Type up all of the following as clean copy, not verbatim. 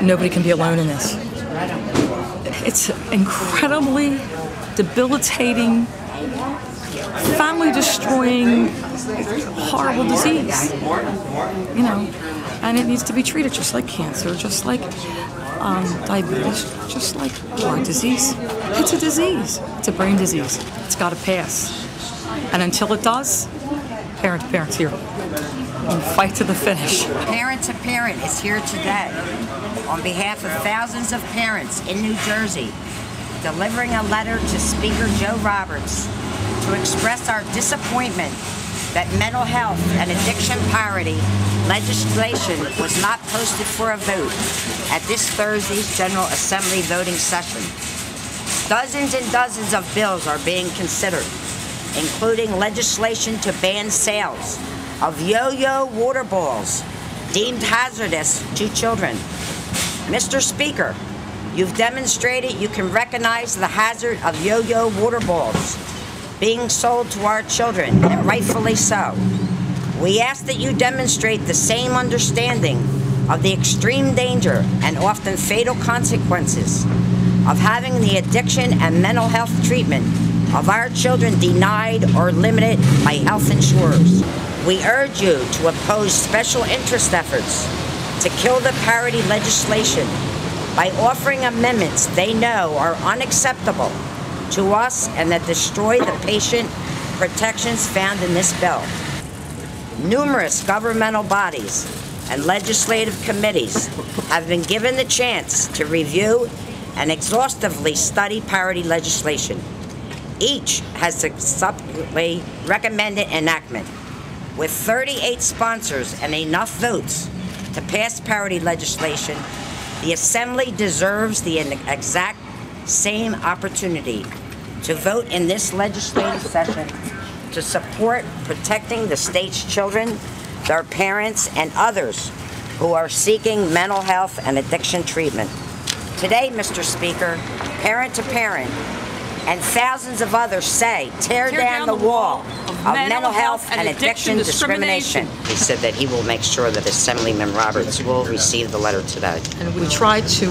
Nobody can be alone in this. It's incredibly debilitating, family-destroying, horrible disease, you know, and it needs to be treated just like cancer, just like diabetes, just like heart disease. It's a disease. It's a brain disease. It's got to pass. And until it does, parents here. And fight to the finish. Parent to Parent is here today on behalf of thousands of parents in New Jersey, delivering a letter to Speaker Joe Roberts to express our disappointment that mental health and addiction parity legislation was not posted for a vote at this Thursday's General Assembly voting session. Dozens and dozens of bills are being considered, including legislation to ban sales of yo-yo water balls deemed hazardous to children. Mr. Speaker, you've demonstrated you can recognize the hazard of yo-yo water balls being sold to our children, and rightfully so. We ask that you demonstrate the same understanding of the extreme danger and often fatal consequences of having the addiction and mental health treatment of our children denied or limited by health insurers. We urge you to oppose special interest efforts to kill the parity legislation by offering amendments they know are unacceptable to us and that destroy the patient protections found in this bill. Numerous governmental bodies and legislative committees have been given the chance to review and exhaustively study parity legislation. Each has subsequently recommended enactment. With 38 sponsors and enough votes to pass parity legislation, the Assembly deserves the exact same opportunity to vote in this legislative session to support protecting the state's children, their parents, and others who are seeking mental health and addiction treatment. Today, Mr. Speaker, Parent to Parent and thousands of others say, tear down the wall of mental health and addiction discrimination. He said that he will make sure that Assemblyman Roberts will receive the letter today. And we tried to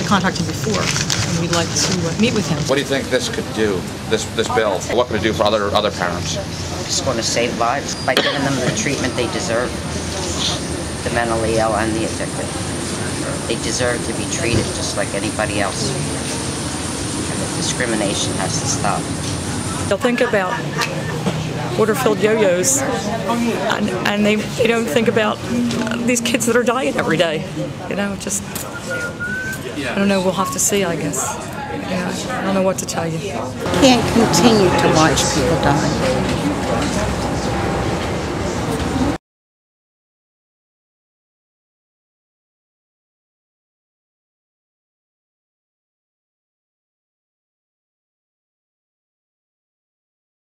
contact him before, and we'd like to meet with him. What do you think this could do, this bill? What could it do for other parents? It's going to save lives by giving them the treatment they deserve, the mentally ill and the addicted. They deserve to be treated just like anybody else. Discrimination has to stop. They'll think about water-filled yo-yos, and they don't think about these kids that are dying every day. You know, just, I don't know, we'll have to see, I guess. I don't know what to tell you. Can't continue to watch people die.